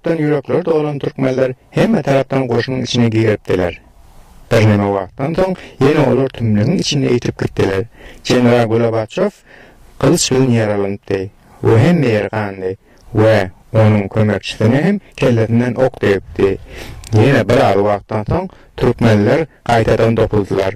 taraftan yürekleri dolan Türkmenler hemme taraftan koşunun içine giripdiler. Bir neme wagtdan soň ýene olar tümlenin içine ýitip gitdiler. General Gulabaçov kılıç bilen yaralanypdy. O hemme ýergandi we onun kömekçisine hem kellesinden ok degipdi. Ýene bir az wagtdan soň Türkmenler gaýtadan dopuldylar.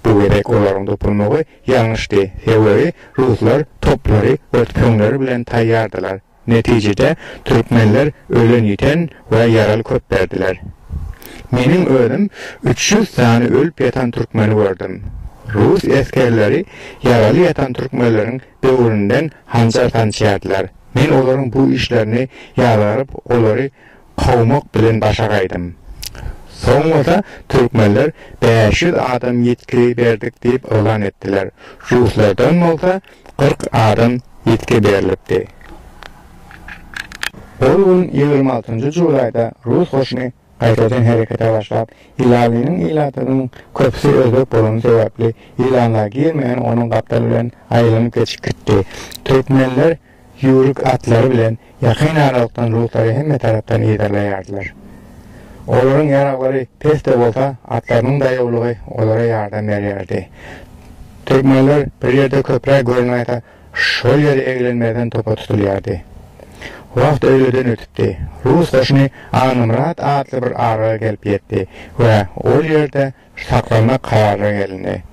Bu gerek olaryň dopulmagy ýalňyşdy. Sebebi ruslar toplary we tüňleri bilen taýýardylar. Netijede Türkmenler ölen ýiten we yaraly köp berdiler. Menin ölüm 300 tane ölüp yatan Türkmeni gördüm. Rus eskerleri yaralı yatan Türkmenlerin böwründen hançar tançýardylar. Men olaryň bu işlerini ýaryp olary kawmak bilen başa gaýdym. Soňra Türkmenler 500 adam ýetkiri berdik diýip elan etdiler. Ruslardan bolsa 40 adam ýetki berilipdi. O gün 26 Julaýda Rus hoşuny gaýtadan herekete başlap, Ilali'nin ilatynyň köpsi özlep bolan sebäpli ilana girmeýän onuň gapdaly bilen aýlanyp geçip gitdi. Türkmenler ýürük atlary bilen ýakyn aralykdan ruslary hemme tarapdan ýerleýärdiler. Olaryň ýaraklary peste bolsa, atlarynyň daýawlygy olara ýardam berýärdi. Türkmenler bir ýerde köprä görünmäýär, şol ýere eglenmeden topa tutulýardy. Wagt öýleden ötüpdi. Rus hoşuny Anamrat adly bir araga gelip ýetdi we ol ýerde saklanmak kararına gelindi.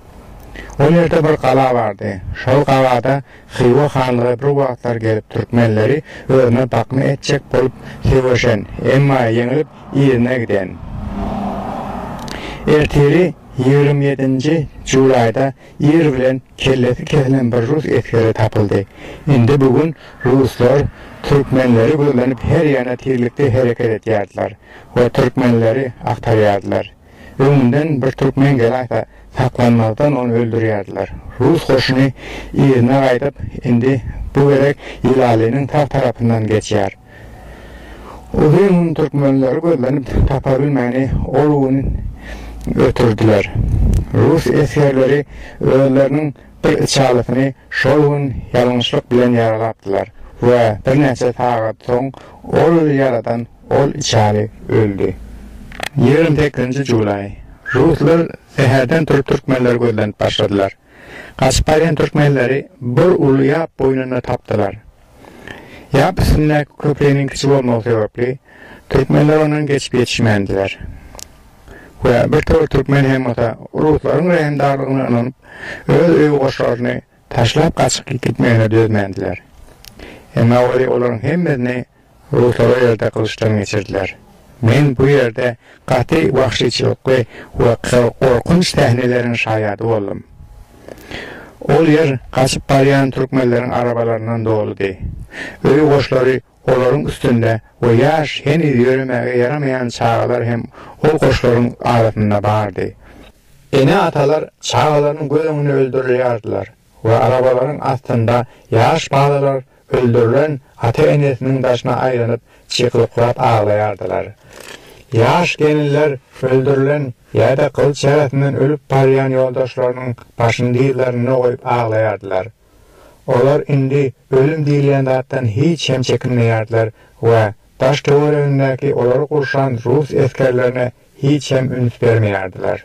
Ol ýerde bir gala bardy. Şol galada Xiva hanlygy bir wagtlar gelip Türkmenleri özüne bakmy etjek bolup seweşen, emma ýeňilip ýerine giden. Erteri 27 Julaýda ýer bilen kellesi kesilen bir Rus eskeri tapyldy. Indi bugün Ruslar Türkmenleri gözlenip her yana tirlikde hereket etýärdiler we Türkmenleri aktarýardylar. Öňünden bir Türkmen gelýär, saklanmazdan onu öldürýärdiler. Rus hoşuny ýerine gaýdyp, indi bu gerek Ilali'nin taq tarapyndan geçýär. Oýun Türkmenleri gözlenip tapa bilmäni oluny ötürdüler. Rus eskerleri özleriniň bir içalysyny şol gün ýalňyşlyk bilen ýaralapdylar. Ve bir näçe sagat soň ol yaradan ol içali öldü. 28 Julaý. Ruslar seherden Türkmenler gözlenip başladylar. Gaçyp barýan Türkmenleri bir uly ýap boýnuna tapdylar. Ýap üstünde köprüniň kiçik bolmagy sebäpli Türkmenler onuň geçip ýetişmendiler. Ve bir tör Türkmen hem ota Ruslaryň rehendarlygyna inanyp öz öýü goşlaryny taşlap gaçyp gitmeýine dözmendiler. Emma olaryň hemmesini Ruslar ýerde kılıçdan geçirdiler. Men bu ýerde gaty wahşyçylyk we korkunç tähneleriň şahyady boldum. Ol yer gaçyp barýan Türkmenleriň arabalaryndan doludy. Öýü goşlary olaryň üstünde we ýaş heni ýöremäge yaramayan çağalar hem ol goşlaryň arasynda bardy. Ene atalar çağalaryň gözüňi öldürýärdiler we arabalaryň astynda ýaş balalar öldürülen ata enesinin daşına aýlanyp çykylyp ağlaýardylar. Ýaş geniller öldürülen ýa-da kılıç ýaratynyň ölüp barýan ýoldaşlarynyň başyny diýlerini goýup ağlaýardylar. Olar indi ölüm diýilen zatdan hiç hem çekinmeýärdiler we taş töweregindäki olary gurşan Rus eskerlerine hiç hem üns bermeýärdiler.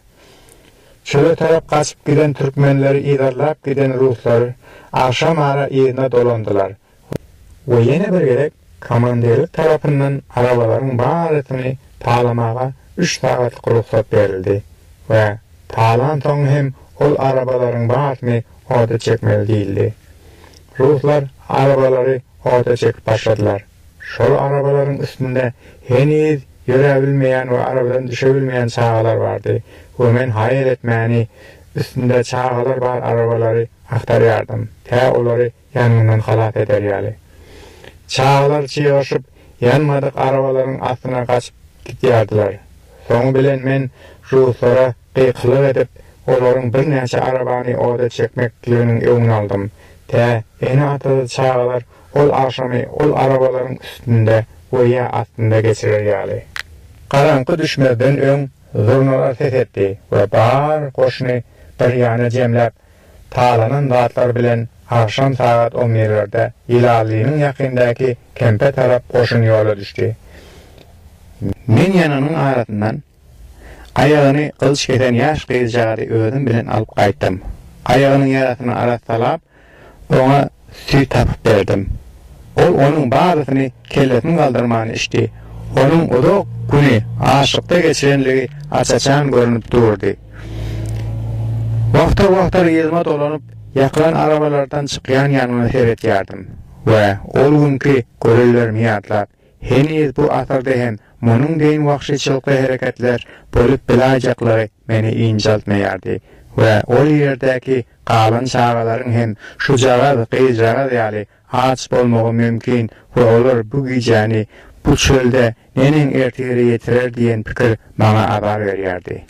Şöyle tarap gaçyp giden Türkmenleri idarlap giden Ruslar akşam ara ýerine dolandylar. Ve ýene bir gerek komanderlik tarapyndan arabalaryň barysyny talamaga 3 sagatlyk ruhsat berildi we talan soň hem ol arabalaryň barysyny oda çekmeli diýildi. Ruslar arabalary oda çekip başladylar. Şol arabalaryň üstünde heniz ýörebilmeýän we arabadan düşebilmeýän çağalar bardy. We men haýal etmäni üstünde çağalar bar arabalary aktarýardym. Tä olary ýanymdan halat ederýärdi. Çağalar çyýaşyp ýanmadyk arabalaryň astyna gaçyp gitýärdiler. Soň bilen men Ruslara gyklyk edip olaryň bir näçe arabany oda çekmekliginiň öňüni aldym. Tä ene ataly çağalar ol aşamy ol arabalaryň üstünde we ýa astynda geçirýärdi. Garaňky düşmeden öň zurnalar ses etdi we bar goşuny bir ýana jemläp talanan zatlar bilen akşam saat 11'lerde Ilali'nin yakındaki kempe taraf koşun yola düştü. Men yananın arasından ayağını kılıç keten yaş kıyıcağıdı ödüm bilen alıp kayttım. Ayağının yarasını arasalap ona süy tapıp verdim. Ol onun bağrısını kellesini kaldırmanı içti. Onun uzak günü aşıkta geçirenliği açaçan görünüp durdu. Vaktar yılma dolanıp yakılan arabalardan çıkayan yanına seyret yardım. Ve ol günkü görüllerimi yadlap. Heniz bu asırdayım. Monun deyin vahşiçilikli hareketler bolup bilayacakları meni incaltmayardı. Ve o yerdeki kalın çağaların hem şu cağı kıyıcağı diyali ağaç bolmağı mümkün ve olur bu geceni bu çölde nenin ertiri yetirer diyen fikir bana haber verirdi.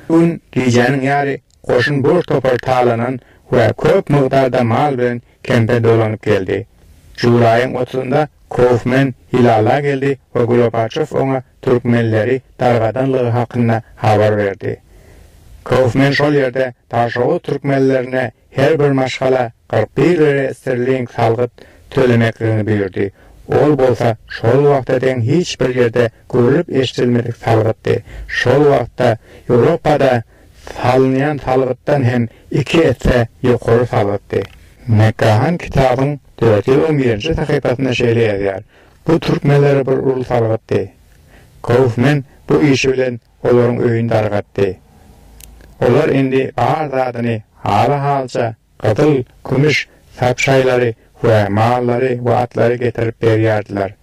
Bugün gecenin yari koşun boş topar talanan ve köp miqdarda mal bilen kempe dolanıp geldi. Julayın 30'unda Kaufman Hilal'a geldi ve Gorbaçov ona Türkmenleri dargadanlığı hakkında haber verdi. Kaufman şol yerde Taşoğlu Türkmenlerine her bir maşgala 41 lira sterling salgıt tölemeklerini buyurdu. Ol bolsa şol vaqtadan hiç bir yerde görülüp eşitilmedik salgıttı. Şol vaqta Avrupa'da salınyan salgıttan hem 2 etse yukarı salgıttı. Mekkahan kitabın 411. sayfasında şöyle yazar. Bu Türkmenleri bir ulu salgıttı. Kaufman bu işi bilen onların öyün dargattı. Olar indi ağır zadını hala halca qızıl, kumuş, sapşayları ve malları ve atları getirip beriyardılar.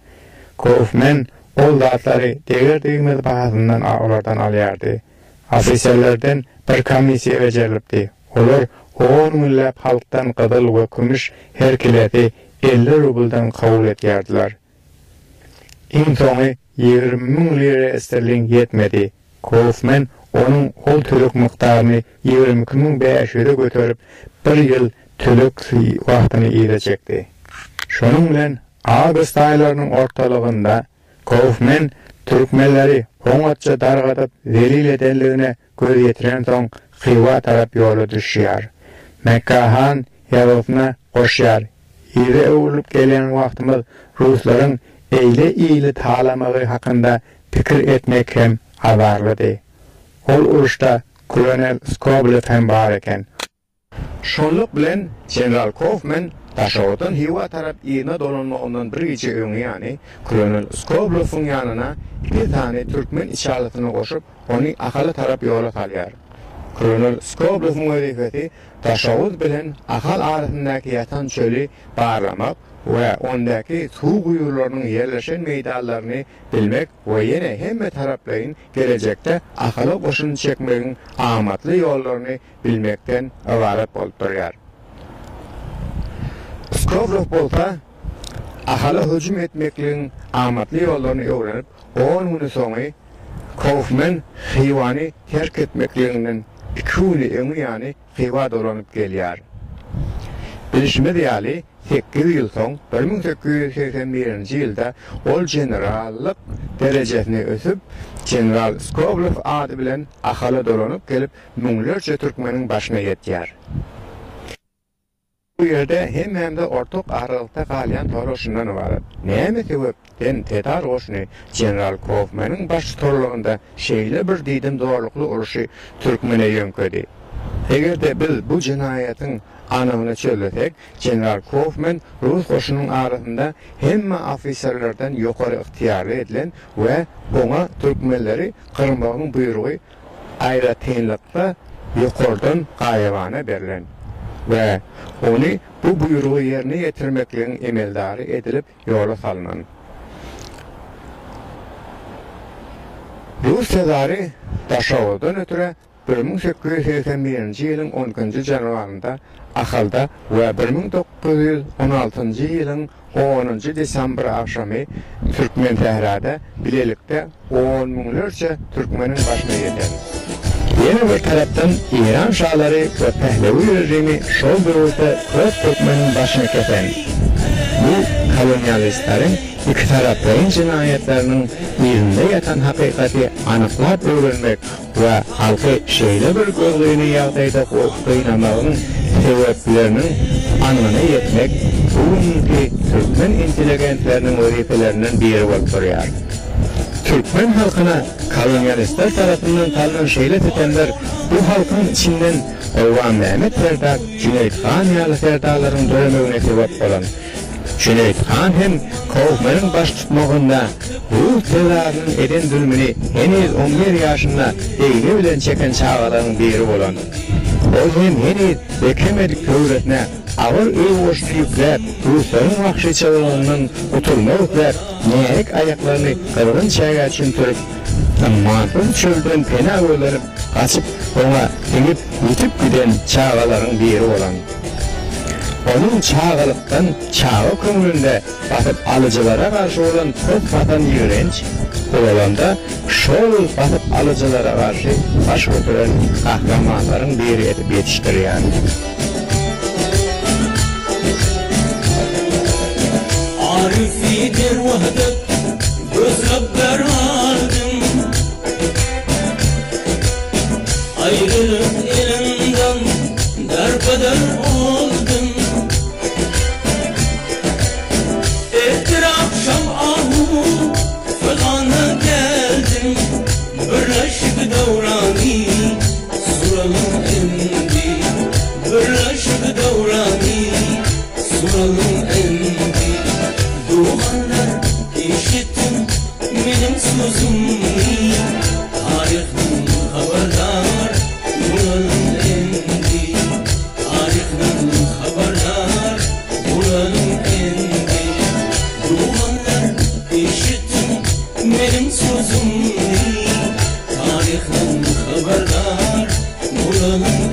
Kaufman ol zatları değer değmez bahasından onlardan alıyardı. Ofisyerlerden bir komisiya becerilipdi. Olar 10 millap halktan qızıl ve kumuş her kileti 50 rubuldan kabul etiyardılar. İn sonu 20.000 lira sterling yetmedi. Kaufman onun ol tülük miktarını 22.500'e götürüp bir yıl tülük vaxtını iyilecekti. Şunun bilen Ağabey aylarının ortalığında Kaufman Türkmenleri onatça dargatıp zelil edenliğine göz yetiren son Xiva taraf yolu düşüyor. Mekkahan yarısına koşuyor. İri olup gelen vaxtımız Rusların eyle talamağı hakkında fikir etmek hem haberlidi. Ol uruşta Kolonel Skobelev hem bar eken. Şonluk bilen General Kaufman Taşoğlu'dan Hiva taraf iğne dolanmağından bir gece öňü yani Kolonel Skobelev'in yanına 2 tane Türkmen içalatını koşup onu akalı taraf yola salýar. Kolonel Skobelev'in vazifeti Taşoğlu bilen akal arasındaki yatan çölü bağlamak ve ondaki su kuyularının yerleşen meydanlarını bilmek ve yine hemme tarafların gelecekte akalı koşun çekmenin amatlı yollarını bilmekten ibaret bolup durýar. Skobelev bolsa akalı hücum etmekliğin amatlı yollarını öğrenip 10 gün sonra Kaufman Xivany terk etmekliğinden 2 gün öňü yani Xiva dolanıp gelýär. Bilişime diyali 8 yıl son 1881 yılda ol generallık derecesine ösüp General Skobelev adı bilen akalı dolanıp gelip müňlerce Türkmenin başına yetýär. Bu yerde hem de ortak aralıkta kalyan toruşundan ibaret. Näme sebepden tetar oşunu General Kaufman'ın baş torluğunda şeyle bir didim doğruluklu uruşu Türkmen'e yönkedi. Eger de biz bu cinayetin anamını çözlesek, General Kaufman Rus koşunun arasında hemme ofisyerlerden yukarı ihtiyarlı edilen ve ona Türkmenleri kırmağının buyruğu ayrı tenlikle yukarıdan gayevana verilen. Ve onu bu buyruğu yerine getirmeklerin emeldarı edilip yola salınan. Rus sezarı Taşoğlu'dan ötürü 1881 yılın 10. janvarında Akalda ve 1916 yılın 10. Desember akşamı Türkmen Tehrada bilelikte 10 milyonlarca Türkmenin başına yeter. Yeni bir taraftan İran şahları ve Pehlevi rejimi şol bürüvde köp Türkmenin başına kesen. Bu kolonyalistlerin iki tarafların cinayetlerinin birinde yatan hakikati anıklap öğrenmek ve halkı şeyle bir gözlüğünü yağdayda kıynamağın sebeplerinin anlamına yetmek bugünkü Türkmen inteligentlerinin vazifelerinden biri olup duruyor. Türkmen halkına kolonyalistler tarafından kalınan şeylet etenler bu halkın içinden Orhan Mehmet Serdar, Cüneyt Han ýaly serdarlaryň dönemegine sebep bolan. Cüneyt Han hem Kaufman'ın baş tutmağında bu telaryň eden zulmüni henüz 11 ýaşynda eýne bilen çeken çağalaryň biri bolan. O hem henüz bekemedik köwretine ağır öýgoşly ýükler, Ruslaryň wahşyçylygyndan gutulmak üçin närik aýaklaryny kırgın çäge çüntirip, Mantyň çölden pena öýlenip gaçyp ona inip ýitip giden çağalaryň biri bolan. Onun çağalıktan çağı kömüründe batıp alıcılara karşı olan çok vatan yörenç olanda şol batıp alıcılara karşı baş götüren kahramanların biri edip yetiştir yani. Arifidir vahdet gözler aldım, ayrılık elinden derbeder oldum. Ettir akşam ahu fılanı geldim, birleşik devrani suralım endi, birleşik devrani suralım endi. Dumanlar işittim benim sözümü, tarihten haberdar buranın endi, tarihten haberdar buranın endi. Dumanlar işittim benim sözümü, tarihten haberdar buranın